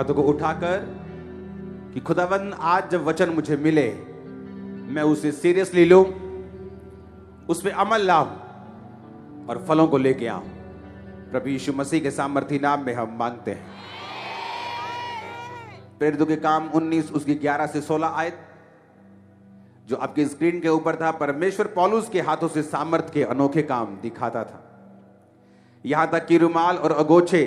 हाथों को उठाकर कि खुदावंद आज जब वचन मुझे मिले मैं उसे सीरियसली लूं, उस पर अमल लाऊं और फलों को लेके आऊं। प्रभु यीशु मसीह के सामर्थी नाम में हम मांगते हैं। प्रेरितों के काम 19 उसकी 11 से 16 आयत जो आपकी स्क्रीन के ऊपर था। परमेश्वर पौलुस के हाथों से सामर्थ के अनोखे काम दिखाता था, यहां तक कि रुमाल और अगोछे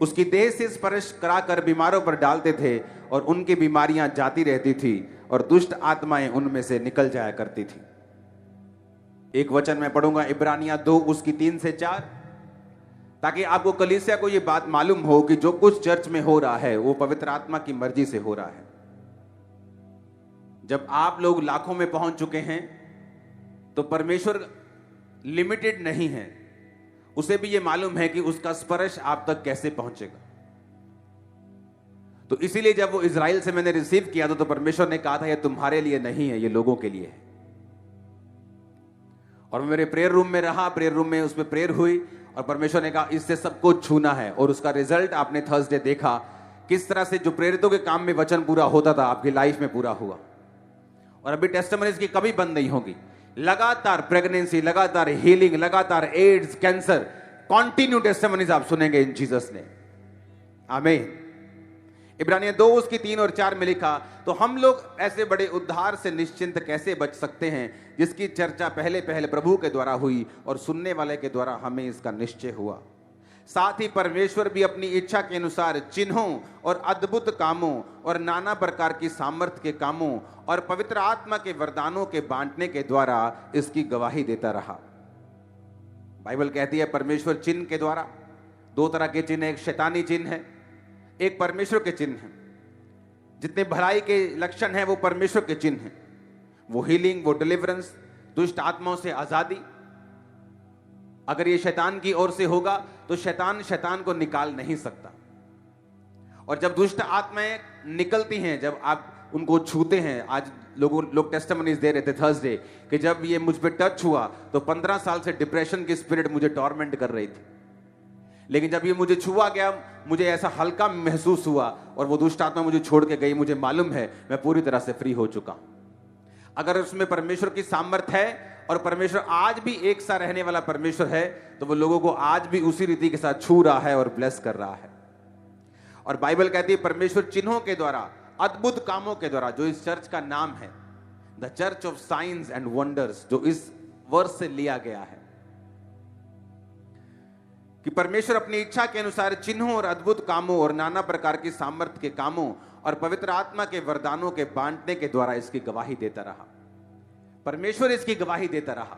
उसकी देह से स्पर्श कराकर बीमारों पर डालते थे और उनकी बीमारियां जाती रहती थी और दुष्ट आत्माएं उनमें से निकल जाया करती थी। एक वचन मैं पढ़ूंगा, इब्रानियां 2 उसकी 3 से 4, ताकि आपको कलीसिया को यह बात मालूम हो कि जो कुछ चर्च में हो रहा है वो पवित्र आत्मा की मर्जी से हो रहा है। जब आप लोग लाखों में पहुंच चुके हैं तो परमेश्वर लिमिटेड नहीं है, उसे भी यह मालूम है कि उसका स्पर्श आप तक कैसे पहुंचेगा। तो इसीलिए जब वो इजराइल से मैंने रिसीव किया तो परमेश्वर ने कहा था यह तुम्हारे लिए नहीं है, यह लोगों के लिए है। और मैं मेरे प्रेयर रूम में रहा, प्रेयर रूम में उसमें प्रेयर हुई और परमेश्वर ने कहा इससे सबको छूना है। और उसका रिजल्ट आपने थर्सडे देखा, किस तरह से जो प्रेरितों के काम में वचन पूरा होता था आपकी लाइफ में पूरा हुआ। और अभी टेस्टिमनीज की कभी बंद नहीं होगी, लगातार प्रेगनेंसी, लगातार हीलिंग, लगातार एड्स, कैंसर, कॉन्टिन्यू टेस्टिमनीज आप सुनेंगे इन जीसस ने। आमीन। इब्रानियां 2 उसकी 3 और 4 में लिखा, तो हम लोग ऐसे बड़े उद्धार से निश्चिंत कैसे बच सकते हैं जिसकी चर्चा पहले पहले प्रभु के द्वारा हुई और सुनने वाले के द्वारा हमें इसका निश्चय हुआ। साथ ही परमेश्वर भी अपनी इच्छा के अनुसार चिन्हों और अद्भुत कामों और नाना प्रकार की सामर्थ्य के कामों और पवित्र आत्मा के वरदानों के बांटने के द्वारा इसकी गवाही देता रहा। बाइबल कहती है परमेश्वर चिन्ह के द्वारा, 2 तरह के चिन्ह, एक शैतानी चिन्ह है, एक परमेश्वर के चिन्ह है। जितने भलाई के लक्षण हैं वो परमेश्वर के चिन्ह हैं, वो हीलिंग, वो डिलीवरेंस, दुष्ट आत्माओं से आजादी। अगर ये शैतान की ओर से होगा तो शैतान को निकाल नहीं सकता। और जब दुष्ट आत्माएं निकलती हैं, जब आप उनको छूते हैं, आज लोग टेस्टिमनीज दे रहे थे थर्सडे कि जब ये मुझ पे टच हुआ तो 15 साल से डिप्रेशन की स्पिरिट मुझे टॉर्मेंट कर रही थी, लेकिन जब ये मुझे छुआ गया मुझे ऐसा हल्का महसूस हुआ और वो दुष्ट आत्मा मुझे छोड़ के गई। मुझे मालूम है मैं पूरी तरह से फ्री हो चुका हूं। अगर उसमें परमेश्वर की सामर्थ है और परमेश्वर आज भी एक सा रहने वाला परमेश्वर है तो वो लोगों को आज भी उसी रीति के साथ छू रहा है और ब्लेस कर रहा है। और बाइबल कहती है परमेश्वर चिन्हों के द्वारा, अद्भुत कामों के द्वारा, जो इस चर्च का नाम है the church of science and wonders, जो इस वर्ष से लिया गया है कि परमेश्वर अपनी इच्छा के अनुसार चिन्हों और अद्भुत कामों और नाना प्रकार की सामर्थ्य के कामों और पवित्र आत्मा के वरदानों के बांटने के द्वारा इसकी गवाही देता रहा। परमेश्वर इसकी गवाही देता रहा।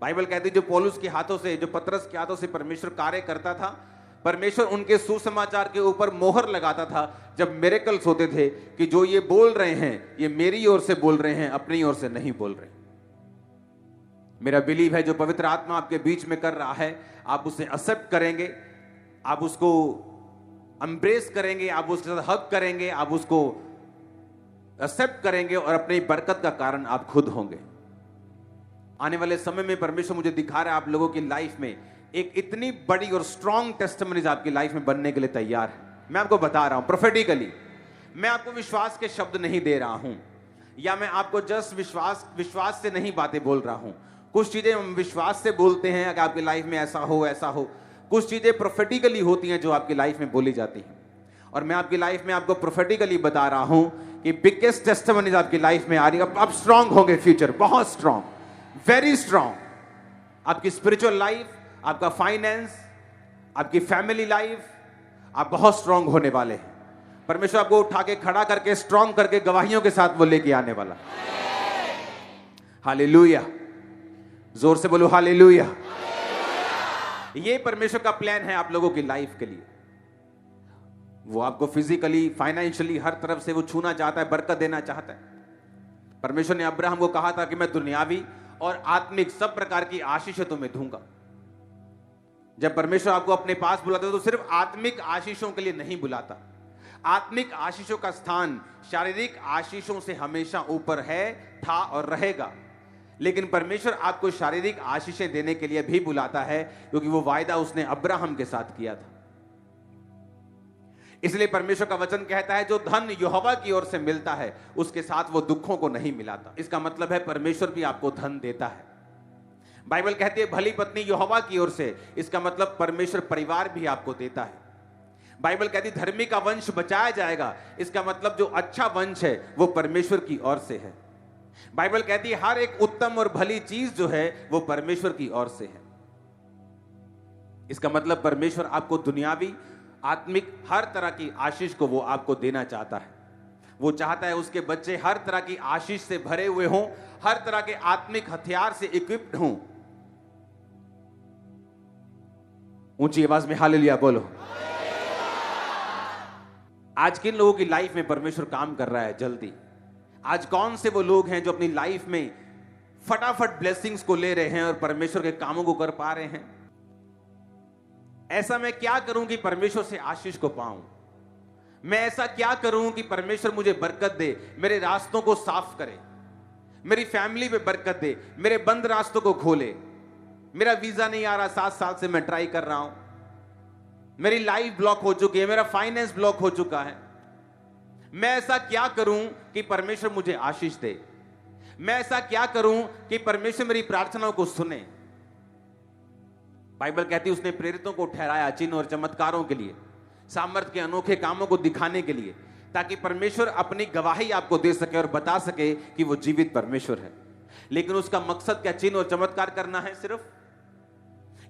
बाइबल कहती है जो पौलुस के हाथों से, जो पतरस के हाथों से परमेश्वर कार्य करता था, परमेश्वर उनके सुसमाचार के ऊपर मोहर लगाता था जब मिरेकल्स होते थे कि जो ये बोल रहे हैं ये मेरी ओर से बोल रहे हैं, अपनी ओर से नहीं बोल रहे। मेरा बिलीव है जो पवित्र आत्मा आपके बीच में कर रहा है आप उसे एक्सेप्ट करेंगे, आप उसको एम्ब्रेस करेंगे, आप उसके साथ हग करेंगे, आप उसको एक्सेप्ट करेंगे और अपनी बरकत का कारण आप खुद होंगे। आने वाले समय में परमेश्वर मुझे दिखा रहा है आप लोगों की लाइफ में एक इतनी बड़ी और स्ट्रॉन्ग टेस्टिमनीज आपकी लाइफ में बनने के लिए तैयार है। मैं आपको बता रहा हूं प्रोफेटिकली, मैं आपको विश्वास के शब्द नहीं दे रहा हूं या मैं आपको जस्ट विश्वास से नहीं बातें बोल रहा हूं। कुछ चीजें हम विश्वास से बोलते हैं कि आपकी लाइफ में ऐसा हो ऐसा हो, कुछ चीजें प्रोफेटिकली होती हैं जो आपकी लाइफ में बोली जाती हैं। और मैं आपकी लाइफ में आपको प्रोफेटिकली बता रहा हूं कि बिगेस्ट टेस्टिमनीज आपकी लाइफ में आ रही है। आप स्ट्रांग होंगे, फ्यूचर बहुत स्ट्रांग, वेरी स्ट्रांग। आपकी स्पिरिचुअल लाइफ, आपका फाइनेंस, आपकी फैमिली लाइफ, आप बहुत स्ट्रांग होने वाले हैं। परमेश्वर आपको उठा के खड़ा करके स्ट्रांग करके गवाहियों के साथ वो लेके आने वाला। हालेलुया, जोर से बोलो हालेलुया। ये परमेश्वर का प्लान है आप लोगों की लाइफ के लिए। वो आपको फिजिकली, फाइनेंशियली, हर तरफ से वो छूना चाहता है, बरकत देना चाहता है। परमेश्वर ने अब्राहम को कहा था कि मैं दुनियावी और आत्मिक सब प्रकार की आशीष तुम्हें दूंगा। जब परमेश्वर आपको अपने पास बुलाता है तो सिर्फ आत्मिक आशीषों के लिए नहीं बुलाता। आत्मिक आशीषों का स्थान शारीरिक आशीषों से हमेशा ऊपर है, था और रहेगा। लेकिन परमेश्वर आपको शारीरिक आशीषें देने के लिए भी बुलाता है क्योंकि वो वायदा उसने अब्राहम के साथ किया था। इसलिए परमेश्वर का वचन कहता है जो धन यहोवा की ओर से मिलता है उसके साथ वो दुखों को नहीं मिलाता। इसका मतलब है परमेश्वर भी आपको धन देता है। बाइबल कहती है भली पत्नी यहोवा की ओर से, इसका मतलब परमेश्वर परिवार भी आपको देता है। बाइबल कहती है धर्मी का वंश बचाया जाएगा, इसका मतलब जो अच्छा वंश है वो परमेश्वर की ओर से है। बाइबल कहती है हर एक उत्तम और भली चीज जो है वो परमेश्वर की ओर से है। इसका मतलब परमेश्वर आपको दुनियावी आत्मिक हर तरह की आशीष को वो आपको देना चाहता है। वो चाहता है उसके बच्चे हर तरह की आशीष से भरे हुए हों, हर तरह के आत्मिक हथियार से इक्विप्ड हों। ऊंची आवाज में हालेलुया बोलो। आज किन लोगों की लाइफ में परमेश्वर काम कर रहा है जल्दी? आज कौन से वो लोग हैं जो अपनी लाइफ में फटाफट ब्लेसिंग्स को ले रहे हैं और परमेश्वर के कामों को कर पा रहे हैं? ऐसा मैं क्या करूं कि परमेश्वर से आशीष को पाऊं? मैं ऐसा क्या करूं कि परमेश्वर मुझे बरकत दे, मेरे रास्तों को साफ करे, मेरी फैमिली पे बरकत दे, मेरे बंद रास्तों को खोले। मेरा वीजा नहीं आ रहा, 7 साल से मैं ट्राई कर रहा हूं, मेरी लाइफ ब्लॉक हो चुकी है, मेरा फाइनेंस ब्लॉक हो चुका है। मैं ऐसा क्या करूं कि परमेश्वर मुझे आशीष दे? मैं ऐसा क्या करूं कि परमेश्वर मेरी प्रार्थनाओं को सुने? बाइबल कहती है उसने प्रेरितों को ठहराया चिन्ह और चमत्कारों के लिए, सामर्थ के अनोखे कामों को दिखाने के लिए, ताकि परमेश्वर अपनी गवाही आपको दे सके और बता सके कि वो जीवित परमेश्वर है। लेकिन उसका मकसद क्या चिन्ह और चमत्कार करना है सिर्फ?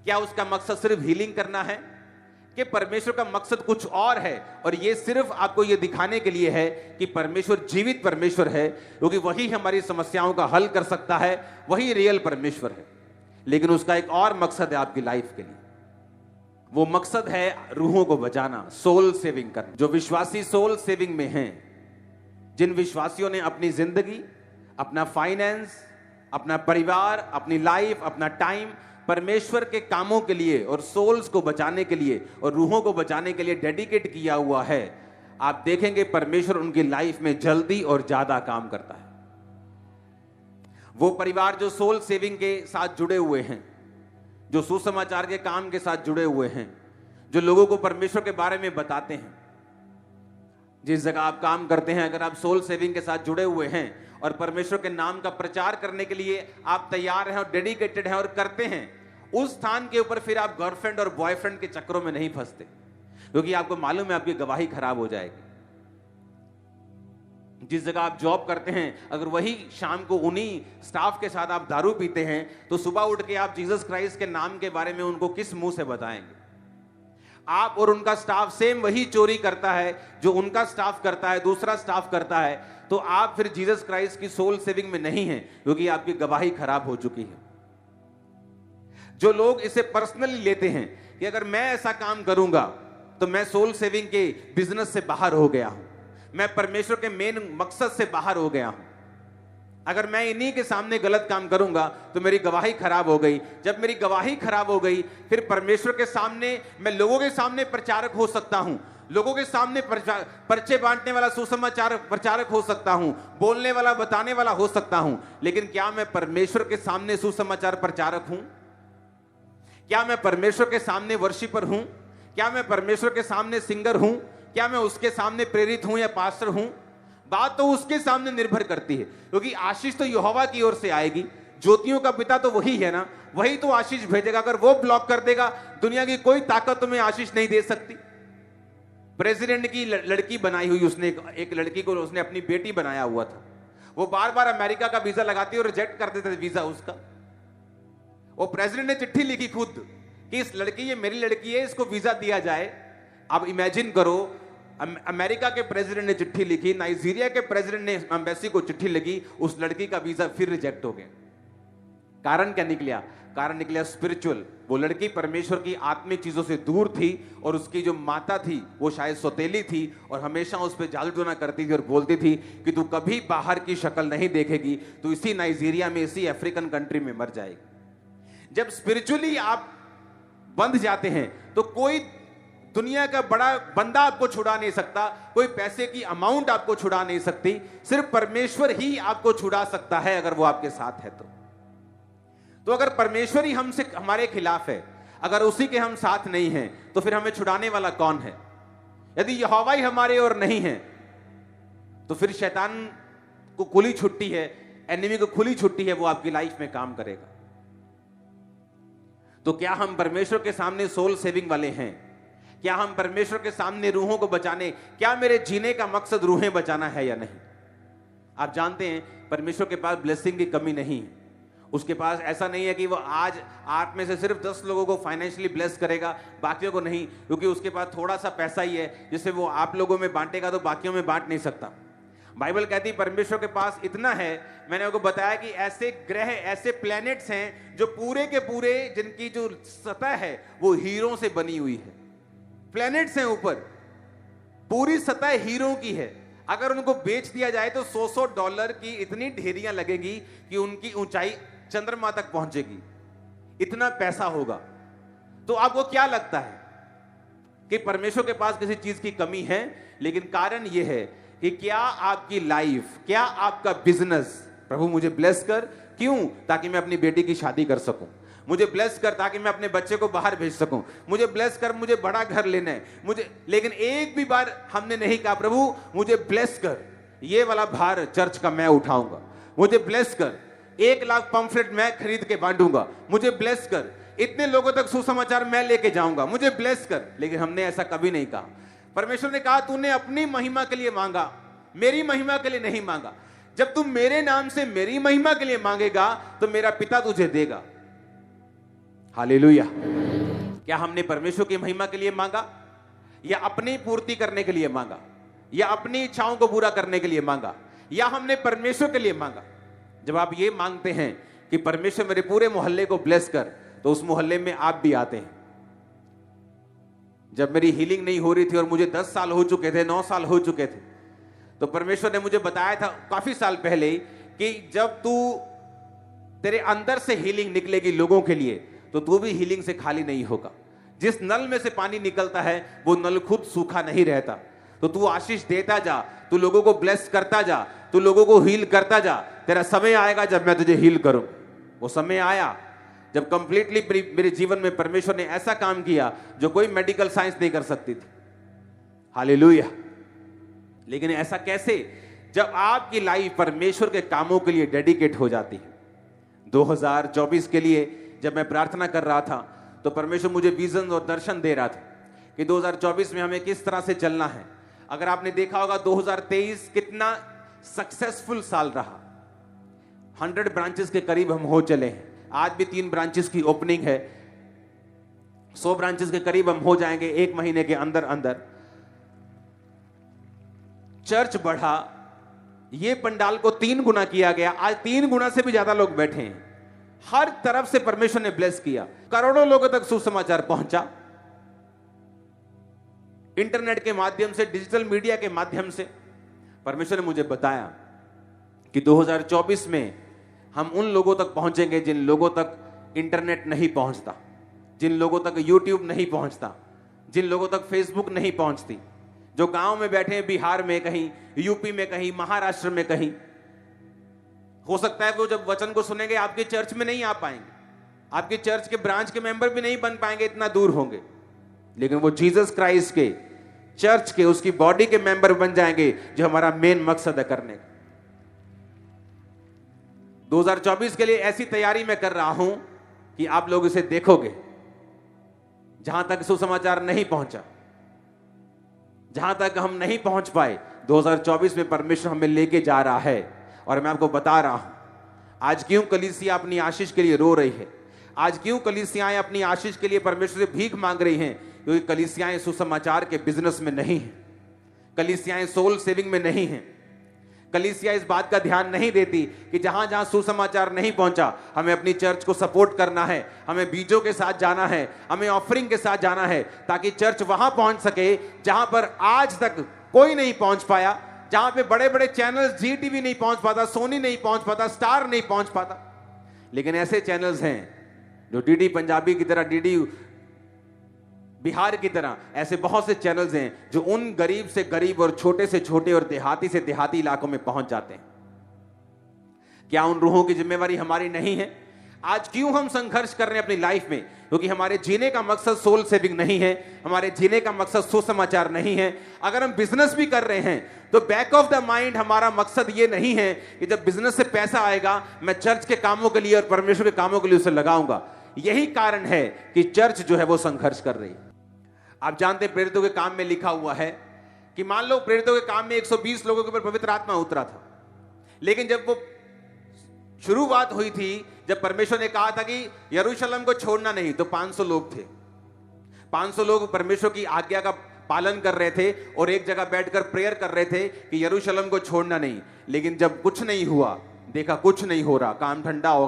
क्या उसका मकसद सिर्फ हीलिंग करना है? कि परमेश्वर का मकसद कुछ और है और ये सिर्फ आपको ये दिखाने के लिए है कि परमेश्वर जीवित परमेश्वर है, क्योंकि वही हमारी समस्याओं का हल कर सकता है, वही रियल परमेश्वर है। लेकिन उसका एक और मकसद है आपकी लाइफ के लिए। वो मकसद है रूहों को बचाना, सोल सेविंग करना। जो विश्वासी सोल सेविंग में हैं, जिन विश्वासियों ने अपनी जिंदगी, अपना फाइनेंस, अपना परिवार, अपनी लाइफ, अपना टाइम परमेश्वर के कामों के लिए और सोल्स को बचाने के लिए और रूहों को बचाने के लिए डेडिकेट किया हुआ है, आप देखेंगे परमेश्वर उनकी लाइफ में जल्दी और ज्यादा काम करता है। वो परिवार जो सोल सेविंग के साथ जुड़े हुए हैं, जो सुसमाचार के काम के साथ जुड़े हुए हैं, जो लोगों को परमेश्वर के बारे में बताते हैं, जिस जगह आप काम करते हैं, अगर आप सोल सेविंग के साथ जुड़े हुए हैं और परमेश्वर के नाम का प्रचार करने के लिए आप तैयार हैं और डेडिकेटेड हैं और करते हैं, उस स्थान के ऊपर फिर आप गर्लफ्रेंड और बॉयफ्रेंड के चक्करों में नहीं फंसते, क्योंकि आपको मालूम है आपकी गवाही खराब हो जाएगी। जिस जगह आप जॉब करते हैं, अगर वही शाम को उन्हीं स्टाफ के साथ आप दारू पीते हैं, तो सुबह उठ के आप जीसस क्राइस्ट के नाम के बारे में उनको किस मुंह से बताएंगे? आप और उनका स्टाफ सेम वही चोरी करता है जो उनका स्टाफ करता है, दूसरा स्टाफ करता है, तो आप फिर जीसस क्राइस्ट की सोल सेविंग में नहीं हैं, क्योंकि आपकी गवाही खराब हो चुकी है। जो लोग इसे पर्सनली लेते हैं कि अगर मैं ऐसा काम करूंगा तो मैं सोल सेविंग के बिजनेस से बाहर हो गया हूं, मैं परमेश्वर के मेन मकसद से बाहर हो गया हूं, अगर मैं इन्हीं के सामने गलत काम करूंगा तो मेरी गवाही खराब हो गई। जब मेरी गवाही खराब हो गई, फिर परमेश्वर के सामने मैं लोगों के सामने प्रचारक हो सकता हूं, लोगों के सामने पर्चे बांटने वाला सुसमाचार प्रचारक हो सकता हूं, बोलने वाला बताने वाला हो सकता हूं, लेकिन क्या मैं परमेश्वर के सामने सुसमाचार प्रचारक हूं? क्या मैं परमेश्वर के सामने वर्शिपर हूं? क्या मैं परमेश्वर के सामने सिंगर हूं? क्या मैं उसके सामने प्रेरित हूं या पास्टर हूं? बात तो उसके सामने निर्भर करती है, क्योंकि आशीष तो यहोवा की ओर से आएगी। ज्योतियों का पिता तो वही है ना, वही तो आशीष भेजेगा। अगर वो ब्लॉक कर देगा, दुनिया की कोई ताकत तुम्हें आशीष नहीं दे सकती। प्रेसिडेंट की लड़की बनाई हुई उसने, एक लड़की को उसने अपनी बेटी बनाया हुआ था। वो बार बार अमेरिका का वीजा लगाती और रिजेक्ट कर देते थे वीजा उसका। वो प्रेसिडेंट ने चिट्ठी लिखी खुद कि इस लड़की, ये मेरी लड़की है, इसको वीजा दिया जाए। अब इमेजिन करो, अमेरिका के प्रेसिडेंट ने चिट्ठी लिखी, नाइजीरिया के प्रेसिडेंट ने एम्बेसी को चिट्ठी लिखी, उस लड़की का वीजा फिर रिजेक्ट हो गया। कारण क्या निकला? कारण निकला स्पिरिचुअल। वो लड़की परमेश्वर की आत्मिक चीजों से दूर थी और उसकी जो माता थी वो शायद सौतेली थी और हमेशा उस पर जादू टोना करती थी और बोलती थी कि तू कभी बाहर की शक्ल नहीं देखेगी, तू इसी नाइजीरिया में, इसी अफ्रीकन कंट्री में मर जाएगी। जब स्पिरिचुअली आप बंध जाते हैं तो कोई दुनिया का बड़ा बंदा आपको छुड़ा नहीं सकता, कोई पैसे की अमाउंट आपको छुड़ा नहीं सकती, सिर्फ परमेश्वर ही आपको छुड़ा सकता है अगर वो आपके साथ है तो अगर परमेश्वर ही हमसे हमारे खिलाफ है, अगर उसी के हम साथ नहीं हैं, तो फिर हमें छुड़ाने वाला कौन है? यदि यहोवा ही हमारे और नहीं है तो फिर शैतान को खुली छुट्टी है, एनिमी को खुली छुट्टी है, वो आपकी लाइफ में काम करेगा। तो क्या हम परमेश्वर के सामने सोल सेविंग वाले हैं? क्या हम परमेश्वर के सामने रूहों को बचाने, क्या मेरे जीने का मकसद रूहें बचाना है या नहीं? आप जानते हैं परमेश्वर के पास ब्लेसिंग की कमी नहीं है। उसके पास ऐसा नहीं है कि वो आज आप में से सिर्फ 10 लोगों को फाइनेंशियली ब्लेस करेगा, बाकियों को नहीं, क्योंकि उसके पास थोड़ा सा पैसा ही है जिसे वो आप लोगों में बांटेगा तो बाकियों में बांट नहीं सकता। बाइबल कहती परमेश्वर के पास इतना है। मैंने आपको बताया कि ऐसे ग्रह, ऐसे प्लैनेट्स हैं जो पूरे के पूरे, जिनकी जो सतह है वो हीरों से बनी हुई है। प्लैनेट्स हैं ऊपर, पूरी सतह हीरों की है। अगर उनको बेच दिया जाए तो $100 की इतनी ढेरियां लगेगी कि उनकी ऊंचाई चंद्रमा तक पहुंचेगी, इतना पैसा होगा। तो आपको क्या लगता है कि परमेश्वर के पास किसी चीज की कमी है? लेकिन कारण यह है कि क्या आपकी लाइफ, क्या आपका बिजनेस, प्रभु मुझे ब्लेस कर, क्यों? ताकि मैं अपनी बेटी की शादी कर सकूं। मुझे ब्लेस कर ताकि मैं अपने बच्चे को बाहर भेज सकूं। मुझे ब्लेस कर, मुझे बड़ा घर लेना है मुझे। लेकिन एक भी बार हमने नहीं कहा प्रभु मुझे ब्लेस कर, ये वाला भार चर्च का मैं उठाऊंगा। मुझे ब्लेस कर, 1 लाख पंफलेट मैं खरीद के बांटूंगा। मुझे ब्लेस कर, इतने लोगों तक सुसमाचार मैं लेके जाऊंगा। मुझे ब्लेस कर। लेकिन हमने ऐसा कभी नहीं कहा। परमेश्वर ने कहा तूने अपनी महिमा के लिए मांगा, मेरी महिमा के लिए नहीं मांगा। जब तुम मेरे नाम से मेरी महिमा के लिए मांगेगा तो मेरा पिता तुझे देगा। हालेलुया। क्या हमने परमेश्वर की महिमा के लिए मांगा, या अपनी पूर्ति करने के लिए मांगा, या अपनी इच्छाओं को पूरा करने के लिए मांगा, या हमने परमेश्वर के लिए मांगा? जब आप ये मांगते हैं कि परमेश्वर मेरे पूरे मोहल्ले को ब्लेस कर, तो उस मोहल्ले में आप भी आते हैं। जब मेरी हीलिंग नहीं हो रही थी और मुझे 10 साल हो चुके थे, 9 साल हो चुके थे, तो परमेश्वर ने मुझे बताया था काफी साल पहले कि जब तू, तेरे अंदर से हीलिंग निकलेगी लोगों के लिए, तो तू भी हीलिंग से खाली नहीं होगा। जिस नल में से पानी निकलता है वो नल खुद सूखा नहीं रहता। तो तू आशीष देता जा, तू लोगों को ब्लेस करता जा, तू लोगों को हील करता जा। तेरा समय आएगा जब मैं तुझे हील करूं। वो समय आया जब कंप्लीटली मेरे जीवन में परमेश्वर ने ऐसा काम किया जो कोई मेडिकल साइंस नहीं कर सकती थी। हालेलुया। लेकिन ऐसा कैसे? जब आपकी लाइफ परमेश्वर के कामों के लिए डेडिकेट हो जाती है। 2024 के लिए जब मैं प्रार्थना कर रहा था तो परमेश्वर मुझे विजन और दर्शन दे रहा था कि 2024 में हमें किस तरह से चलना है। अगर आपने देखा होगा 2023 कितना सक्सेसफुल साल रहा। 100 ब्रांचेस के करीब हम हो चले हैं। आज भी 3 ब्रांचेस की ओपनिंग है। 100 ब्रांचेस के करीब हम हो जाएंगे 1 महीने के अंदर अंदर। चर्च बढ़ा, ये पंडाल को 3 गुना किया गया। आज 3 गुना से भी ज्यादा लोग बैठे हैं। हर तरफ से परमेश्वर ने ब्लेस किया। करोड़ों लोगों तक सुसमाचार पहुंचा। इंटरनेट के माध्यम से, डिजिटल मीडिया के माध्यम से। परमेश्वर ने मुझे बताया कि 2024 में हम उन लोगों तक पहुंचेंगे जिन लोगों तक इंटरनेट नहीं पहुंचता, जिन लोगों तक यूट्यूब नहीं पहुंचता, जिन लोगों तक फेसबुक नहीं पहुंचती, जो गांव में बैठे हैं, बिहार में कहीं, यूपी में कहीं, महाराष्ट्र में कहीं। हो सकता है वो जब वचन को सुनेंगे आपके चर्च में नहीं आ पाएंगे, आपके चर्च के ब्रांच के मेंबर भी नहीं बन पाएंगे, इतना दूर होंगे। लेकिन वो जीसस क्राइस्ट के चर्च के, उसकी बॉडी के मेंबर बन जाएंगे, जो हमारा मेन मकसद है करने का। 2024 के लिए ऐसी तैयारी मैं कर रहा हूं कि आप लोग इसे देखोगे। जहां तक सुसमाचार नहीं पहुंचा, जहां तक हम नहीं पहुंच पाए, 2024 में परमेश्वर हमें लेके जा रहा है। और मैं आपको बता रहा हूं आज क्यों कलीसिया अपनी आशीष के लिए रो रही है, आज क्यों कलीसियाएं अपनी आशीष के लिए परमेश्वर से भीख मांग रही हैं। क्योंकि कलीसियाएं सुसमाचार के बिजनेस में नहीं है, कलीसियाएं सोल सेविंग में नहीं है। कलीसिया इस बात का ध्यान नहीं देती कि जहां जहां सुसमाचार नहीं पहुंचा, हमें अपनी चर्च को सपोर्ट करना है, हमें बीजों के साथ जाना है, हमें ऑफरिंग के साथ जाना है, ताकि चर्च वहां पहुंच सके जहां पर आज तक कोई नहीं पहुंच पाया, जहां पे बड़े बड़े चैनल्स, जी टीवी नहीं पहुंच पाता, सोनी नहीं पहुंच पाता, स्टार नहीं पहुंच पाता। लेकिन ऐसे चैनल्स हैं जो डीडी पंजाबी की तरह, डीडी बिहार की तरह, ऐसे बहुत से चैनल्स हैं जो उन गरीब से गरीब और छोटे से छोटे और देहाती से देहाती इलाकों में पहुंच जाते हैं। क्या उन रूहों की जिम्मेवारी हमारी नहीं है? आज क्यों हम संघर्ष कर रहे हैं अपनी लाइफ में? क्योंकि हमारे जीने का मकसद सोल सेविंग नहीं है, हमारे जीने का मकसद सुसमाचार नहीं है। अगर हम बिजनेस भी कर रहे हैं तो बैक ऑफ द माइंड हमारा मकसद ये नहीं है कि जब बिजनेस से पैसा आएगा मैं चर्च के कामों के लिए और परमेश्वर के कामों के लिए उसे लगाऊंगा। यही कारण है कि चर्च जो है वो संघर्ष कर रही है। आप जानते हैं प्रेरितों के काम में लिखा हुआ है कि मान लो प्रेरितों के काम में 120 लोगों के ऊपर पवित्र आत्मा उतरा था, लेकिन जब वो शुरुआत हुई थी, जब परमेश्वर ने कहा था कि यरूशलेम को छोड़ना नहीं, तो 500 लोग थे। 500 लोग परमेश्वर की आज्ञा का पालन कर रहे थे और एक जगह बैठकर प्रेयर कर रहे थे कि यरूशलेम को छोड़ना नहीं। लेकिन जब कुछ नहीं हुआ, देखा कुछ नहीं हो रहा, काम ठंडा हो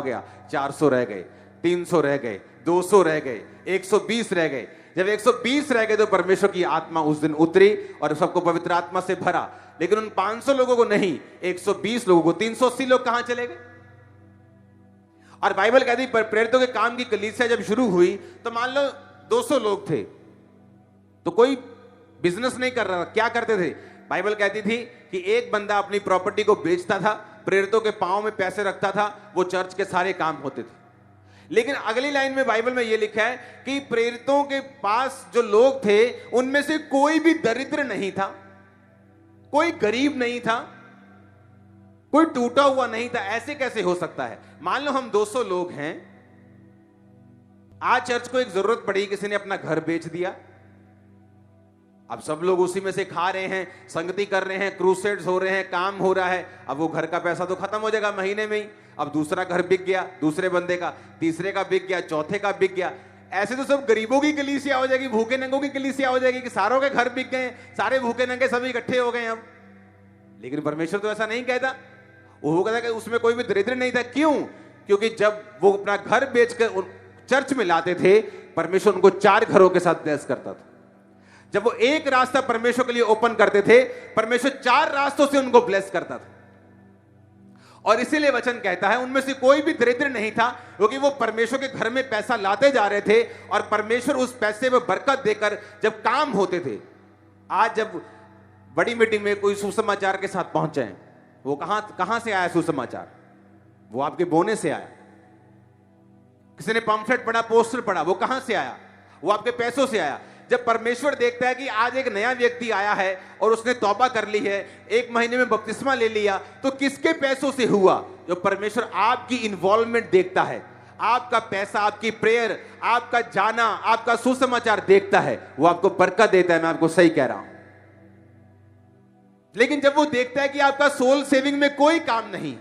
गया, 400 रह गए, 300 रह गए, 200 रह गए, 120 रह गए। जब 120 रह गए तो परमेश्वर की आत्मा उस दिन उतरी और सबको पवित्र आत्मा से भरा। लेकिन उन 500 लोगों को नहीं, 120 लोगों को, 380 लोग कहां चले गए? और बाइबल कहती प्रेरितों के काम की कलीसिया जब शुरू हुई तो मान लो 200 लोग थे, तो कोई बिजनेस नहीं कर रहा था। क्या करते थे? बाइबल कहती थी कि एक बंदा अपनी प्रॉपर्टी को बेचता था, प्रेरितों के पांव में पैसे रखता था, वो चर्च के सारे काम होते थे। लेकिन अगली लाइन में बाइबल में यह लिखा है कि प्रेरितों के पास जो लोग थे उनमें से कोई भी दरिद्र नहीं था, कोई गरीब नहीं था, कोई टूटा हुआ नहीं था। ऐसे कैसे हो सकता है? मान लो हम 200 लोग हैं, आज चर्च को एक जरूरत पड़ी, किसी ने अपना घर बेच दिया, अब सब लोग उसी में से खा रहे हैं, संगति कर रहे हैं, क्रूसेड्स हो रहे हैं, काम हो रहा है। अब वो घर का पैसा तो खत्म हो जाएगा महीने में ही। अब दूसरा घर बिक गया, दूसरे बंदे का, तीसरे का बिक गया, चौथे का बिक गया। ऐसे तो सब गरीबों की कलीसिया हो जाएगी, भूखे नंगों की कलीसिया हो जाएगी कि सारों के घर बिक गए, सारे भूखे नंगे सभी इकट्ठे हो गए अब। लेकिन परमेश्वर तो ऐसा नहीं कहता। वो कहता कि उसमें कोई भी दरिद्र नहीं था। क्यों? क्योंकि जब वो अपना घर बेचकर चर्च में लाते थे, परमेश्वर उनको 4 घरों के साथ ब्लेस करता था। जब वो एक रास्ता परमेश्वर के लिए ओपन करते थे, परमेश्वर 4 रास्तों से उनको ब्लेस करता था। और इसीलिए वचन कहता है उनमें से कोई भी दरिद्र नहीं था, क्योंकि वो परमेश्वर के घर में पैसा लाते जा रहे थे और परमेश्वर उस पैसे में बरकत देकर जब काम होते थे। आज जब बड़ी मीटिंग में कोई सुसमाचार के साथ पहुंचे हैं, वो कहां से आया सुसमाचार? वो आपके बोने से आया। किसी ने पंफलेट पढ़ा, पोस्टर पढ़ा, वो कहां से आया? वो आपके पैसों से आया। जब परमेश्वर देखता है कि आज एक नया व्यक्ति आया है और उसने तौबा कर ली है, 1 महीने में बपतिस्मा ले लिया, तो किसके पैसों से हुआ? जो परमेश्वर आपकी इन्वॉल्वमेंट देखता है, आपका पैसा, आपकी प्रेयर, आपका जाना, आपका सुसमाचार देखता है, वो आपको बरकत देता है। मैं आपको सही कह रहा हूं। लेकिन जब वो देखता है कि आपका सोल सेविंग में कोई काम नहीं,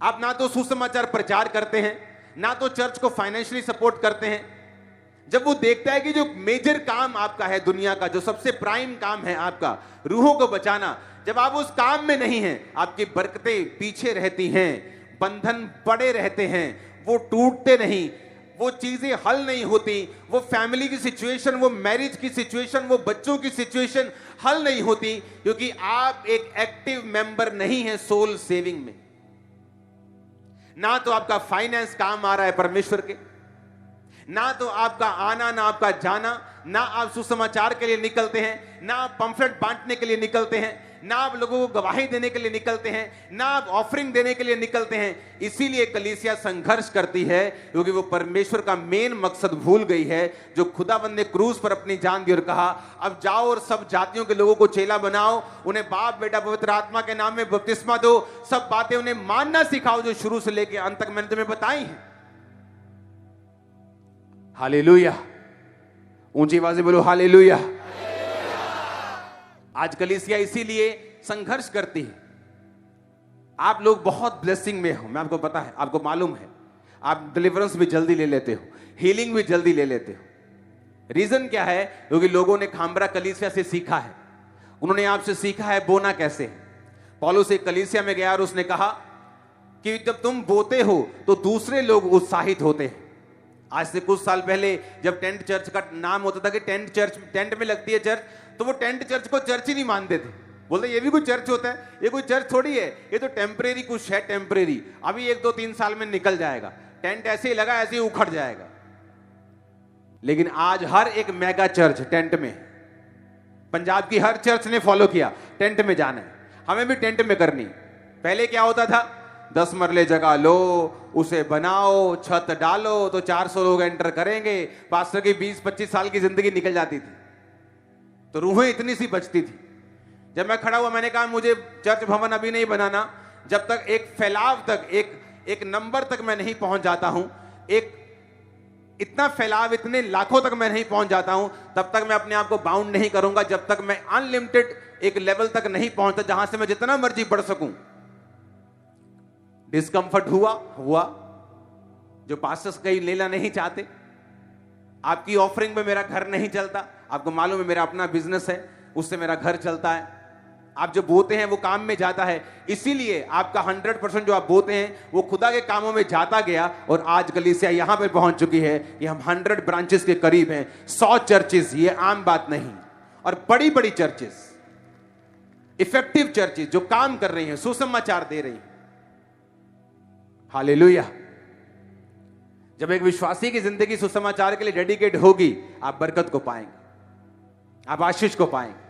आप ना तो सुसमाचार प्रचार करते हैं, ना तो चर्च को फाइनेंशियली सपोर्ट करते हैं, जब वो देखता है कि जो मेजर काम आपका है दुनिया का, जो सबसे प्राइम काम है आपका, रूहों को बचाना, जब आप उस काम में नहीं हैं, आपकी बरकतें पीछे रहती हैं, बंधन पड़े रहते हैं, वो टूटते नहीं, वो चीजें हल नहीं होती, वो फैमिली की सिचुएशन, वो मैरिज की सिचुएशन, वो बच्चों की सिचुएशन हल नहीं होती, क्योंकि आप एक एक्टिव मेंबर नहीं है सोल सेविंग में। ना तो आपका फाइनेंस काम आ रहा है परमेश्वर के, ना तो आपका आना, ना आपका जाना, ना आप सुसमाचार के लिए निकलते हैं, ना आप पंफलेट बांटने के लिए निकलते हैं, ना आप लोगों को गवाही देने के लिए निकलते हैं, ना आप ऑफरिंग देने के लिए निकलते हैं। इसीलिए कलीसिया संघर्ष करती है, क्योंकि वो परमेश्वर का मेन मकसद भूल गई है, जो खुदावंद ने क्रूस पर अपनी जान दी और कहा, अब जाओ और सब जातियों के लोगों को चेला बनाओ, उन्हें बाप बेटा पवित्र आत्मा के नाम में बपतिस्मा दो, सब बातें उन्हें मानना सिखाओ जो शुरू से लेकर अंत तक मैंने तुम्हें बताई हैं। हालेलुया, ऊंची आवाज से बोलो हालेलुया। आज कलीसिया इसीलिए संघर्ष करती है। आप लोग बहुत ब्लेसिंग में हो, मैं आपको पता है, आपको मालूम है, आप डिलीवरेंस भी जल्दी ले लेते हो, हीलिंग भी जल्दी ले लेते हो। रीजन क्या है? क्योंकि लोगों ने खामरा कलीसिया से सीखा है, उन्होंने आपसे सीखा है बोना कैसे है। पौलुस एक कलीसिया में गया और उसने कहा कि जब तुम बोते हो तो दूसरे लोग उत्साहित होते हैं। आज से कुछ साल पहले जब टेंट चर्च का नाम होता था कि टेंट चर्च, टेंट में लगती है चर्च, तो वो टेंट चर्च को चर्च ही नहीं मानते थे। बोलते ये भी कोई चर्च होता है, ये कोई चर्च थोड़ी है, ये तो टेम्परेरी कुछ है, टेम्परेरी, अभी 1-2-3 साल में निकल जाएगा, टेंट ऐसे ही लगा ऐसे ही उखड़ जाएगा। लेकिन आज हर एक मेगा चर्च टेंट में, पंजाब की हर चर्च ने फॉलो किया, टेंट में जाना है, हमें भी टेंट में करनी। पहले क्या होता था? 10 मरले जगह लो, उसे बनाओ, छत डालो तो 400 लोग एंटर करेंगे। पास्टर की 20-25 साल की जिंदगी निकल जाती थी, तो रूहें इतनी सी बचती थी। जब मैं खड़ा हुआ, मैंने कहा मुझे चर्च भवन अभी नहीं बनाना, जब तक एक फैलाव तक, एक नंबर तक मैं नहीं पहुंच जाता हूं, एक इतना फैलाव, इतने लाखों तक मैं नहीं पहुंच जाता हूं, तब तक मैं अपने आप को बाउंड नहीं करूंगा, जब तक मैं अनलिमिटेड एक लेवल तक नहीं पहुंचता जहां से मैं जितना मर्जी बढ़ सकूं। डिस्कंफर्ट हुआ, जो पास्टर्स कहीं लेना नहीं चाहते। आपकी ऑफरिंग में मेरा घर नहीं चलता, आपको मालूम है मेरा अपना बिजनेस है, उससे मेरा घर चलता है। आप जो बोते हैं वो काम में जाता है, इसीलिए आपका 100% जो आप बोते हैं वो खुदा के कामों में जाता गया, और आज कलीसिया यहां पे पहुंच चुकी है कि हम 100 ब्रांचेस के करीब हैं, 100 चर्चेस, ये आम बात नहीं। और बड़ी बड़ी चर्चेस, इफेक्टिव चर्चेस जो काम कर रही हैं, सुसमाचार दे रही हैं। हालेलुया। जब एक विश्वासी की जिंदगी सुसमाचार के लिए डेडिकेट होगी, आप बरकत को पाएंगे, आप आशीष को पाएंगे।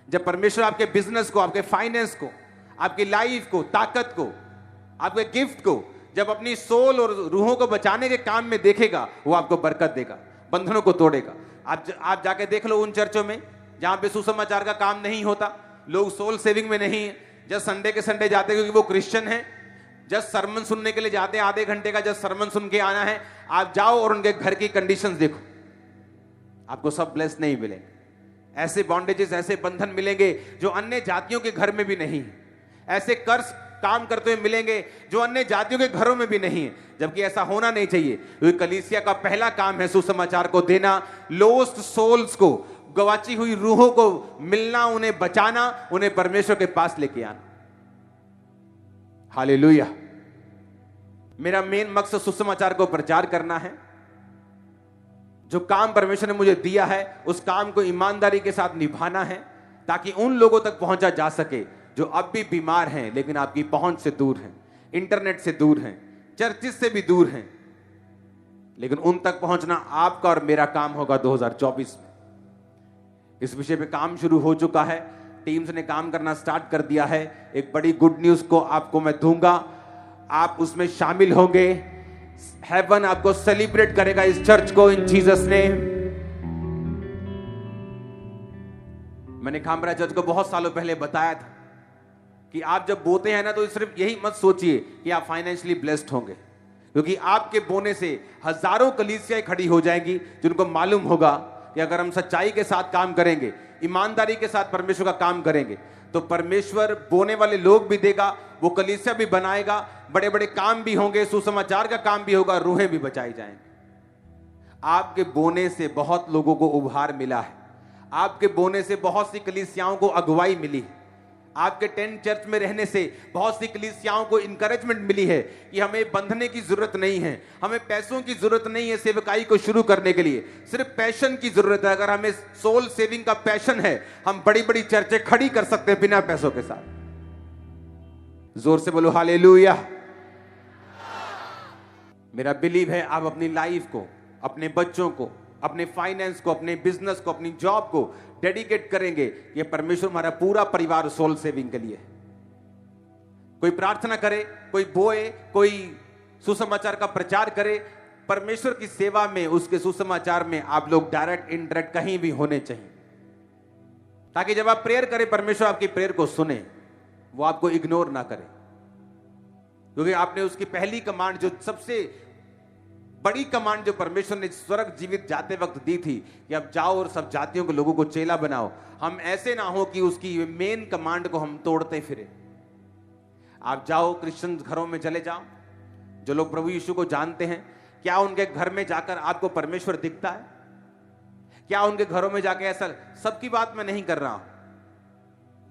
जब परमेश्वर आपके बिजनेस को, आपके फाइनेंस को, आपकी लाइफ को, ताकत को, आपके गिफ्ट को, जब अपनी सोल और रूहों को बचाने के काम में देखेगा, वो आपको बरकत देगा, बंधनों को तोड़ेगा। आप जाके देख लो उन चर्चों में जहां पे सुसमाचार का काम नहीं होता, लोग सोल सेविंग में नहीं है, जस्ट संडे के संडे जाते क्योंकि वो क्रिश्चियन है, जस्ट सरमन सुनने के लिए जाते हैं, आधे घंटे का जस्ट सरमन सुन के आना है। आप जाओ और उनके घर की कंडीशंस देखो, आपको सब ब्लेस नहीं मिलेंगे। ऐसे बॉन्डेजेस, ऐसे बंधन मिलेंगे जो अन्य जातियों के घर में भी नहीं है। ऐसे कर्ज काम करते हुए मिलेंगे जो अन्य जातियों के घरों में भी नहीं है, जबकि ऐसा होना नहीं चाहिए। क्योंकि कलीसिया का पहला काम है सुसमाचार को देना, लोस्ट सोल्स को, गवाची हुई रूहों को मिलना, उन्हें बचाना, उन्हें परमेश्वर के पास लेके आना। हालेलुया। मेरा मेन मकसद सुसमाचार को प्रचार करना है। जो काम परमेश्वर ने मुझे दिया है, उस काम को ईमानदारी के साथ निभाना है, ताकि उन लोगों तक पहुंचा जा सके जो अब भी बीमार हैं, लेकिन आपकी पहुंच से दूर हैं, इंटरनेट से दूर हैं, चर्चिस से भी दूर हैं, लेकिन उन तक पहुंचना आपका और मेरा काम होगा 2024 में। इस विषय पे काम शुरू हो चुका है, टीम्स ने काम करना स्टार्ट कर दिया है। एक बड़ी गुड न्यूज को आपको मैं दूंगा, आप उसमें शामिल होंगे। हेवन आपको सेलिब्रेट करेगा इस चर्च को, इन जीसस नेम। मैंने खामरा चर्च को बहुत सालों पहले बताया था कि आप जब बोते हैं ना, तो सिर्फ यही मत सोचिए कि आप फाइनेंशियली ब्लेस्ड होंगे, क्योंकि आपके बोने से हजारों कलीसियाएं खड़ी हो जाएंगी जिनको मालूम होगा कि अगर हम सच्चाई के साथ काम करेंगे, ईमानदारी के साथ परमेश्वर का काम करेंगे, तो परमेश्वर बोने वाले लोग भी देगा, वो कलीसिया भी बनाएगा, बड़े बड़े काम भी होंगे, सुसमाचार का काम भी होगा, रूहें भी बचाई जाएंगी। आपके बोने से बहुत लोगों को उभार मिला है, आपके बोने से बहुत सी कलीसियाओं को अगुवाई मिली है, आपके टेंट चर्च में रहने से बहुत सी कलीसियाओं को इंकरेजमेंट मिली है कि हमें बंधने की जरूरत नहीं है, हमें पैसों की जरूरत नहीं है सेवकाई को शुरू करने के लिए, सिर्फ पैशन की जरूरत है। अगर हमें सोल सेविंग का पैशन है, हम बड़ी बड़ी चर्चें खड़ी कर सकते हैं बिना पैसों के साथ। जोर से बोलो हालेलुया। मेरा बिलीव है आप अपनी लाइफ को, अपने बच्चों को, अपने फाइनेंस को, अपने बिजनेस को, अपनी जॉब को डेडिकेट करेंगे कि परमेश्वर हमारा पूरा परिवार सोल सेविंग के लिए। कोई प्रार्थना करे, कोई बोए, कोई सुसमाचार का प्रचार करे, परमेश्वर की सेवा में, उसके सुसमाचार में आप लोग डायरेक्ट इनडायरेक्ट कहीं भी होने चाहिए, ताकि जब आप प्रेयर करें परमेश्वर आपकी प्रेयर को सुने, वो आपको इग्नोर ना करे। क्योंकि आपने उसकी पहली कमांड, जो सबसे बड़ी कमांड जो परमेश्वर ने स्वर्ग जीवित जाते वक्त दी थी कि अब जाओ और सब जातियों के लोगों को चेला बनाओ, हम ऐसे ना हो कि उसकी मेन कमांड को हम तोड़ते फिरे। आप जाओ, क्रिश्चियन घरों में चले जाओ, जो लोग प्रभु यीशु को जानते हैं, क्या उनके घर में जाकर आपको परमेश्वर दिखता है? क्या उनके घरों में जाकर ऐसा, सबकी बात मैं नहीं कर रहा हूं,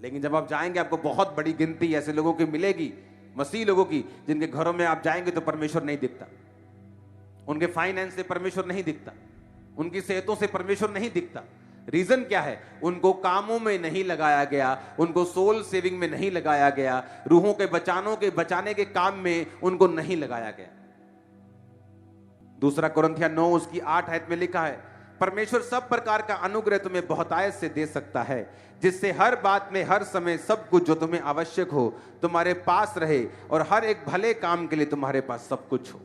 लेकिन जब आप जाएंगे आपको बहुत बड़ी गिनती ऐसे लोगों की मिलेगी, मसीह लोगों की, जिनके घरों में आप जाएंगे तो परमेश्वर नहीं दिखता, उनके फाइनेंस से परमेश्वर नहीं दिखता, उनकी सेहतों से परमेश्वर नहीं दिखता। रीजन क्या है? उनको कामों में नहीं लगाया गया, उनको सोल सेविंग में नहीं लगाया गया, रूहों के बचाने के काम में उनको नहीं लगाया गया। दूसरा कुरिन्थियों 9 उसकी 8 आयत में लिखा है, परमेश्वर सब प्रकार का अनुग्रह तुम्हें बहुतायत से दे सकता है, जिससे हर बात में हर समय सब कुछ जो तुम्हें आवश्यक हो तुम्हारे पास रहे और हर एक भले काम के लिए तुम्हारे पास सब कुछ हो।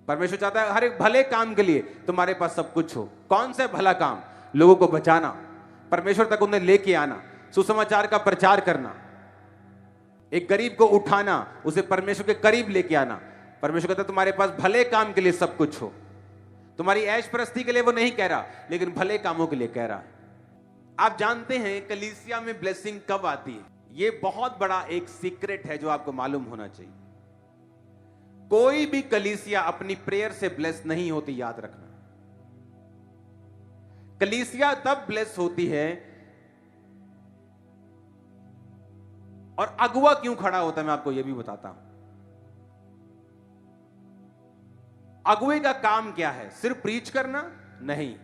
परमेश्वर चाहता है हर एक भले काम के लिए तुम्हारे पास सब कुछ हो। कौन सा भला काम? लोगों को बचाना, परमेश्वर तक उन्हें लेके आना, सुसमाचार का प्रचार करना, एक गरीब को उठाना, उसे परमेश्वर के करीब लेके आना। परमेश्वर कहता है तुम्हारे पास भले काम के लिए सब कुछ हो। तुम्हारी ऐश परस्ती के लिए वो नहीं कह रहा, लेकिन भले कामों के लिए कह रहा है। आप जानते हैं कलीसिया में ब्लेसिंग कब आती है? ये बहुत बड़ा एक सीक्रेट है जो आपको मालूम होना चाहिए। कोई भी कलीसिया अपनी प्रेयर से ब्लेस नहीं होती, याद रखना। कलीसिया तब ब्लेस होती है, और अगुआ क्यों खड़ा होता है मैं आपको यह भी बताता हूं। अगुए का काम क्या है? सिर्फ प्रीच करना नहीं,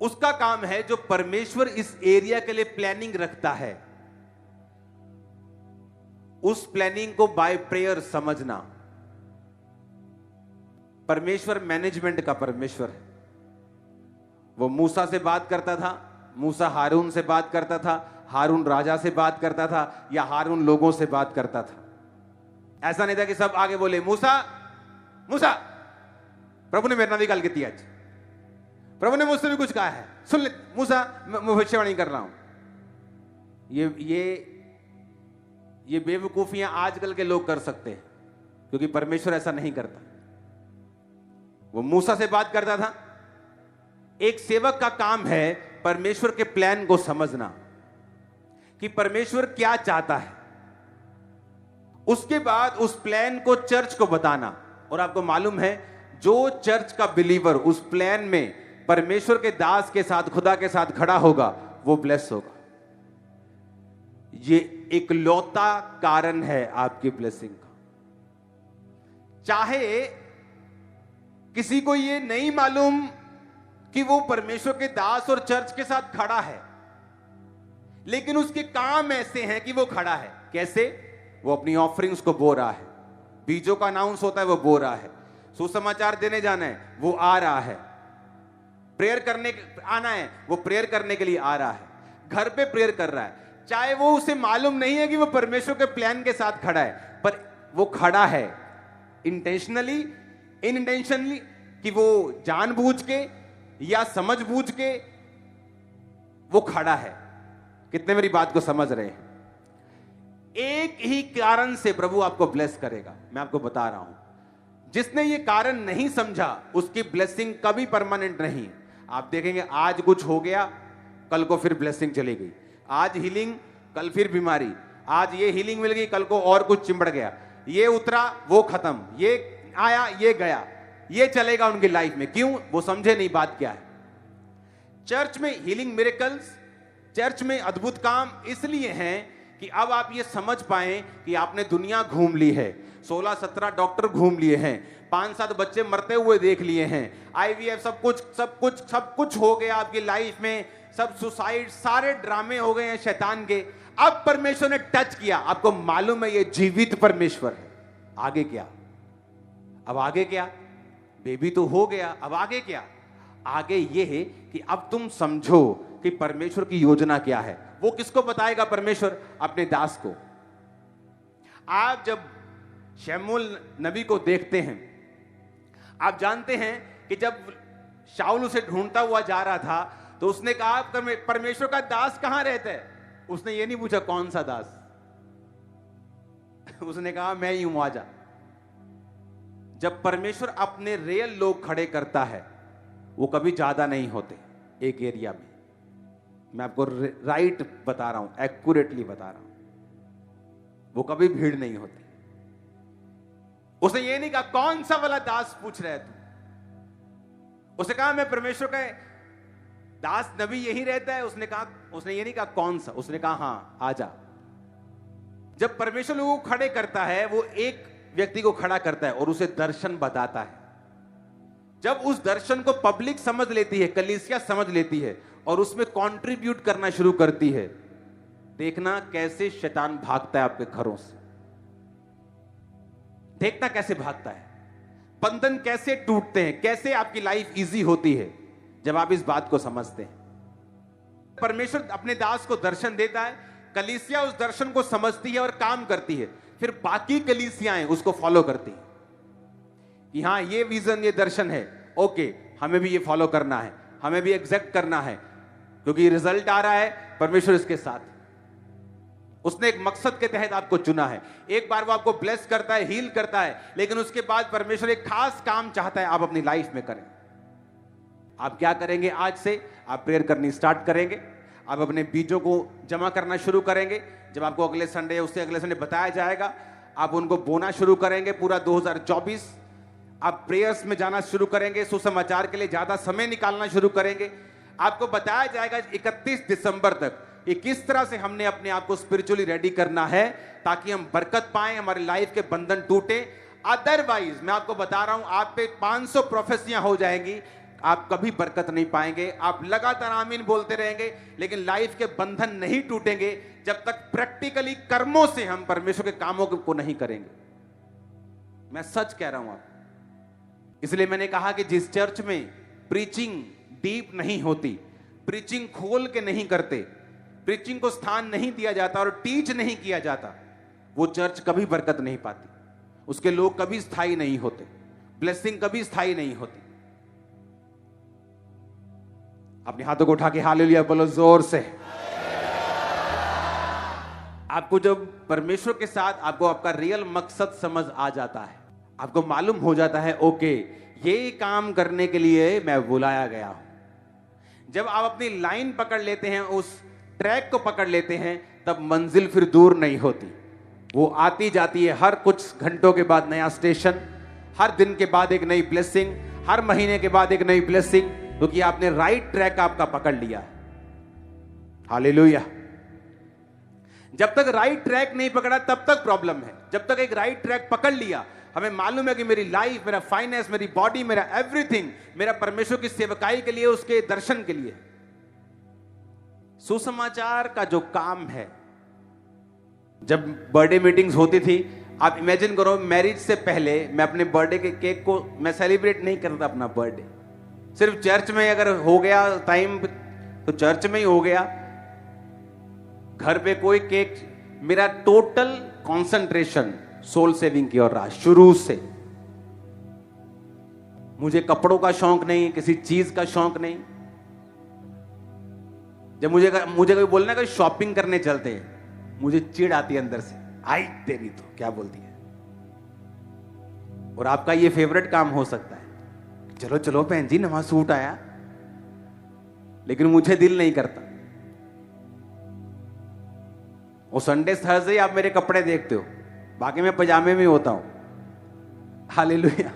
उसका काम है जो परमेश्वर इस एरिया के लिए प्लानिंग रखता है, उस प्लानिंग को बाय प्रेयर समझना। परमेश्वर मैनेजमेंट का परमेश्वर है। वो मूसा से बात करता था, मूसा हारून से बात करता था, हारून राजा से बात करता था, या हारून लोगों से बात करता था। ऐसा नहीं था कि सब आगे बोले मूसा मूसा, प्रभु ने मेरे नाम निकाल के दिया, प्रभु ने मुझसे भी कुछ कहा है, सुन ले मूसा, मैं भविष्यवाणी कर रहा हूं। ये बेवकूफियां आजकल के लोग कर सकते हैं, क्योंकि परमेश्वर ऐसा नहीं करता। वो मूसा से बात करता था। एक सेवक का काम है परमेश्वर के प्लान को समझना कि परमेश्वर क्या चाहता है, उसके बाद उस प्लान को चर्च को बताना। और आपको मालूम है जो चर्च का बिलीवर उस प्लान में परमेश्वर के दास के साथ, खुदा के साथ खड़ा होगा, वो ब्लेस होगा। ये एक लौता कारण है आपकी ब्लेसिंग का। चाहे किसी को ये नहीं मालूम कि वो परमेश्वर के दास और चर्च के साथ खड़ा है, लेकिन उसके काम ऐसे हैं कि वो खड़ा है। कैसे? वो अपनी ऑफरिंग्स को बो रहा है, बीजों का अनाउंस होता है वो बो रहा है, सुसमाचार देने जाना है वो आ रहा है, प्रेयर करने आना है वो प्रेयर करने के लिए आ रहा है, घर पे प्रेयर कर रहा है। चाहे वो उसे मालूम नहीं है कि वो परमेश्वर के प्लान के साथ खड़ा है, पर वो खड़ा है इंटेंशनली, इनइंटेंशनली, कि वो जानबूझ के या समझबूझ के वो खड़ा है। कितने मेरी बात को समझ रहे हैं? एक ही कारण से प्रभु आपको ब्लेस करेगा, मैं आपको बता रहा हूं। जिसने ये कारण नहीं समझा उसकी ब्लेसिंग कभी परमानेंट नहीं। आप देखेंगे आज कुछ हो गया, कल को फिर ब्लेसिंग चली गई, आज हीलिंग, कल फिर बीमारी, आज ये हीलिंग मिल गई, कल को और कुछ चिंबड़ गया, ये उतरा वो खत्म, ये आया ये गया, ये चलेगा उनकी लाइफ में। क्यों? वो समझे नहीं बात क्या है। चर्च में हीलिंग मिरेकल्स, चर्च में अद्भुत काम इसलिए हैं कि अब आप ये समझ पाए कि आपने दुनिया घूम ली है, 16-17 डॉक्टर घूम लिए हैं, 5-7 बच्चे मरते हुए देख लिए हैं, IVF, सब कुछ हो गया आपकी लाइफ में, सब सुसाइड, सारे ड्रामे हो गए हैं शैतान के। अब परमेश्वर ने टच किया, आपको मालूम है ये जीवित परमेश्वर है। आगे क्या? अब आगे क्या? बेबी तो हो गया, अब आगे क्या? आगे ये है कि अब तुम समझो कि परमेश्वर की योजना क्या है। वो किसको बताएगा? परमेश्वर अपने दास को। आप जब शमूएल नबी को देखते हैं, आप जानते हैं कि जब शाऊल उसे ढूंढता हुआ जा रहा था तो उसने कहा परमेश्वर का दास कहां रहता है? उसने ये नहीं पूछा कौन सा दास उसने कहा मैं ही हूं, आजा। जब परमेश्वर अपने रियल लोग खड़े करता है वो कभी ज्यादा नहीं होते एक एरिया में। मैं आपको राइट बता रहा हूं, एक्यूरेटली बता रहा हूं, वो कभी भीड़ नहीं होती। उसने ये नहीं कहा कौन सा वाला दास पूछ रहा है तू, उसने कहा मैं परमेश्वर का दास नबी यही रहता है। उसने ये नहीं कहा कौन सा, उसने कहा हां आजा। जब परमेश्वर लोगों को खड़े करता है वो एक व्यक्ति को खड़ा करता है और उसे दर्शन बताता है। जब उस दर्शन को पब्लिक समझ लेती है, कलीसिया समझ लेती है और उसमें कंट्रीब्यूट करना शुरू करती है, देखना कैसे शैतान भागता है आपके घरों से। देखना कैसे भागता है। बंधन कैसे टूटते हैं, कैसे आपकी लाइफ इजी होती है जब आप इस बात को समझते हैं। परमेश्वर अपने दास को दर्शन देता है, कलीसिया उस दर्शन को समझती है और काम करती है, फिर बाकी कलीसियाएं उसको फॉलो करती हैं कि हाँ ये विजन, ये दर्शन है, ओके हमें भी ये फॉलो करना है, हमें भी एग्जैक्ट करना है, क्योंकि रिजल्ट आ रहा है, परमेश्वर इसके साथ। उसने एक मकसद के तहत आपको चुना है। एक बार वो आपको ब्लेस करता है, हील करता है, लेकिन उसके बाद परमेश्वर एक खास काम चाहता है आप अपनी लाइफ में करें। आप क्या करेंगे? आज से आप प्रेयर करनी स्टार्ट करेंगे, आप अपने बीजों को जमा करना शुरू करेंगे। जब आपको अगले संडे, उससे अगले संडे बताया जाएगा, आप उनको बोना शुरू करेंगे। पूरा 2024 आप प्रेयर्स में जाना शुरू करेंगे, सुसमाचार के लिए ज्यादा समय निकालना शुरू करेंगे। आपको बताया जाएगा 31 दिसंबर तक कि किस तरह से हमने अपने आप को स्पिरिचुअली रेडी करना है ताकि हम बरकत पाएं, हमारी लाइफ के बंधन टूटे। अदरवाइज मैं आपको बता रहा हूं, आप पे 500 प्रोफेसियां हो जाएंगी, आप कभी बरकत नहीं पाएंगे। आप लगातार आमीन बोलते रहेंगे, लेकिन लाइफ के बंधन नहीं टूटेंगे जब तक प्रैक्टिकली कर्मों से हम परमेश्वर के कामों को नहीं करेंगे। मैं सच कह रहा हूं आप। इसलिए मैंने कहा कि जिस चर्च में प्रीचिंग डीप नहीं होती, प्रीचिंग खोल के नहीं करते, प्रीचिंग को स्थान नहीं दिया जाता और टीच नहीं किया जाता, वो चर्च कभी बरकत नहीं पाती, उसके लोग कभी स्थायी नहीं होते, ब्लेसिंग कभी स्थायी नहीं होती। अपने हाथों को उठा के हालेलुया बोलो जोर से। आपको जब परमेश्वर के साथ आपको आपका रियल मकसद समझ आ जाता है, आपको मालूम हो जाता है ओके ये काम करने के लिए मैं बुलाया गया हूं। जब आप अपनी लाइन पकड़ लेते हैं, उस ट्रैक को पकड़ लेते हैं, तब मंजिल फिर दूर नहीं होती, वो आती जाती है। हर कुछ घंटों के बाद नया स्टेशन, हर दिन के बाद एक नई ब्लेसिंग, हर महीने के बाद एक नई ब्लेसिंग, क्योंकि आपने राइट ट्रैक आपका पकड़ लिया है। हालेलुया। जब तक राइट ट्रैक नहीं पकड़ा तब तक प्रॉब्लम है। जब तक एक राइट ट्रैक पकड़ लिया, हमें मालूम है कि मेरी लाइफ, मेरा फाइनेंस, मेरी बॉडी, मेरा एवरीथिंग मेरा परमेश्वर की सेवकाई के लिए, उसके दर्शन के लिए। सुसमाचार का जो काम है, जब बर्थडे मीटिंग्स होती थी, आप इमेजिन करो, मैरिज से पहले मैं अपने बर्थडे के केक को मैं सेलिब्रेट नहीं करता अपना बर्थडे। सिर्फ चर्च में अगर हो गया टाइम तो चर्च में ही हो गया, घर पे कोई केक। मेरा टोटल कंसंट्रेशन सोल सेविंग की ओर रहा शुरू से। मुझे कपड़ों का शौक नहीं, किसी चीज का शौक नहीं। जब मुझे कोई बोलना कि शॉपिंग करने चलते हैं, मुझे चिढ़ आती है अंदर से, आई तेरी तो क्या बोलती है। और आपका ये फेवरेट काम हो सकता है, चलो चलो बहन जी नवा सूट आया, लेकिन मुझे दिल नहीं करता। वो संडे थर्सडे आप मेरे कपड़े देखते हो, बाकी मैं पजामे में होता हूं। हालेलुया।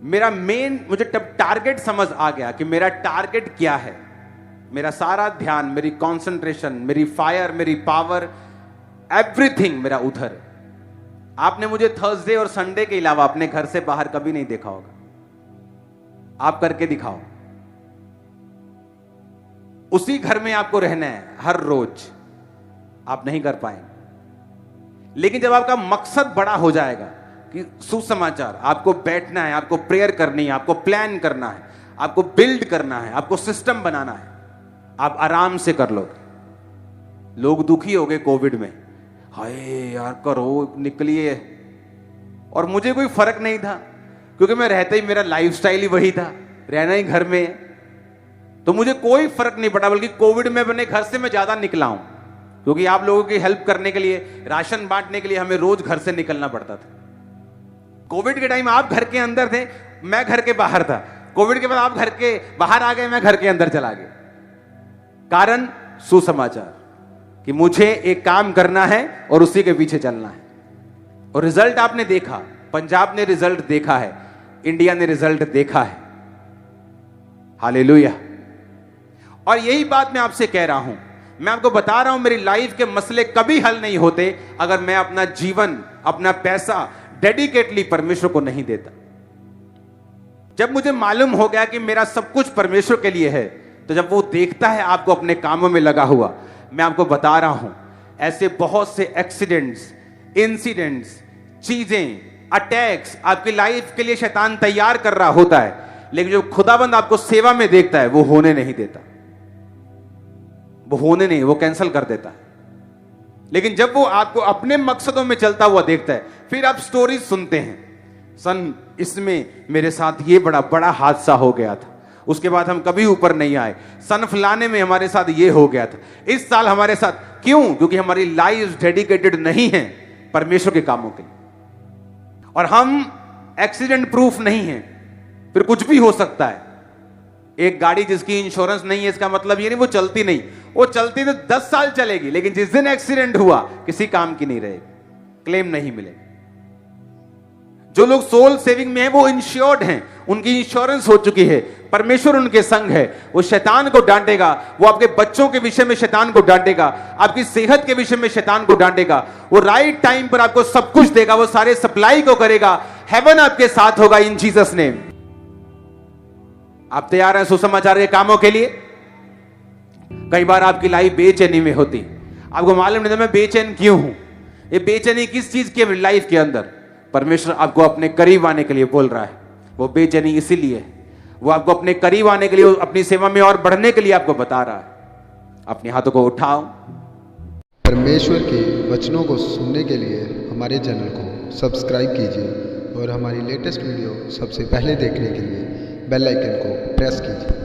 मेरा मेन, मुझे तब टारगेट समझ आ गया कि मेरा टारगेट क्या है। मेरा सारा ध्यान, मेरी कंसंट्रेशन, मेरी फायर, मेरी पावर, एवरीथिंग मेरा उधर है। आपने मुझे थर्सडे और संडे के अलावा अपने घर से बाहर कभी नहीं देखा होगा। आप करके दिखाओ। उसी घर में आपको रहना है हर रोज, आप नहीं कर पाएंगे। लेकिन जब आपका मकसद बड़ा हो जाएगा कि सुसमाचार, आपको बैठना है, आपको प्रेयर करनी है, आपको प्लान करना है, आपको बिल्ड करना है, आपको सिस्टम बनाना है, आप आराम से कर लोगे। लोग दुखी हो गए कोविड में, हाय यार करो निकलिए, और मुझे कोई फर्क नहीं था क्योंकि मैं रहता ही, मेरा लाइफस्टाइल ही वही था, रहना ही घर में, तो मुझे कोई फर्क नहीं पड़ा। बल्कि कोविड में अपने घर से मैं ज्यादा निकला हूं, क्योंकि आप लोगों की हेल्प करने के लिए, राशन बांटने के लिए हमें रोज घर से निकलना पड़ता था। कोविड के टाइम आप घर के अंदर थे, मैं घर के बाहर था। कोविड के बाद आप घर के बाहर आ गए, मैं घर के अंदर चला गया। कारण सुसमाचार, कि मुझे एक काम करना है और उसी के पीछे चलना है। और रिजल्ट आपने देखा, पंजाब ने रिजल्ट देखा है, इंडिया ने रिजल्ट देखा है। हालेलुया। और यही बात मैं आपसे कह रहा हूं, मैं आपको बता रहा हूं, मेरी लाइफ के मसले कभी हल नहीं होते अगर मैं अपना जीवन, अपना पैसा डेडिकेटली परमेश्वर को नहीं देता। जब मुझे मालूम हो गया कि मेरा सब कुछ परमेश्वर के लिए है, तो जब वो देखता है आपको अपने कामों में लगा हुआ, मैं आपको बता रहा हूं, ऐसे बहुत से एक्सीडेंट्स, इंसिडेंट्स, चीजें अटैक्स आपकी लाइफ के लिए शैतान तैयार कर रहा होता है, लेकिन जो खुदाबंद आपको सेवा में देखता है वो होने नहीं देता, वो होने नहीं, वो कैंसिल कर देता है। लेकिन जब वो आपको अपने मकसदों में चलता हुआ देखता है, फिर आप स्टोरीज सुनते हैं, सन इसमें मेरे साथ ये बड़ा बड़ा हादसा हो गया था, उसके बाद हम कभी ऊपर नहीं आए, सन फलाने में हमारे साथ ये हो गया था, इस साल हमारे साथ। क्यों? क्योंकि हमारी लाइफ डेडिकेटेड नहीं है परमेश्वर के कामों के लिए, और हम एक्सीडेंट प्रूफ नहीं है, फिर कुछ भी हो सकता है। एक गाड़ी जिसकी इंश्योरेंस नहीं है, इसका मतलब ये नहीं वो चलती नहीं, वो चलती तो 10 साल चलेगी, लेकिन जिस दिन एक्सीडेंट हुआ किसी काम की नहीं रहेगी, क्लेम नहीं मिलेगा। जो लोग सोल सेविंग में हैं वो इंश्योर्ड हैं, उनकी इंश्योरेंस हो चुकी है, परमेश्वर उनके संग है। वो शैतान को डांटेगा, वो आपके बच्चों के विषय में शैतान को डांटेगा, आपकी सेहत के विषय में शैतान को डांटेगा, वो राइट टाइम पर आपको सब कुछ देगा, वो सारे सप्लाई को करेगा। हेवन आपके साथ होगा इन जीसस नेम। आप तैयार हैं सुसमाचार के कामों के लिए? कई बार आपकी लाइफ बेचैनी में होती, आपको मालूम नहीं था मैं बेचैन क्यों हूं। ये बेचैनी किस चीज की लाइफ के अंदर? परमेश्वर आपको अपने करीब आने के लिए बोल रहा है। वो बेचैनी इसीलिए है, वो आपको अपने करीब आने के लिए, अपनी सेवा में और बढ़ने के लिए आपको बता रहा है। अपने हाथों को उठाओ। परमेश्वर के वचनों को सुनने के लिए हमारे चैनल को सब्सक्राइब कीजिए और हमारी लेटेस्ट वीडियो सबसे पहले देखने के लिए बेल आइकन को प्रेस कीजिए।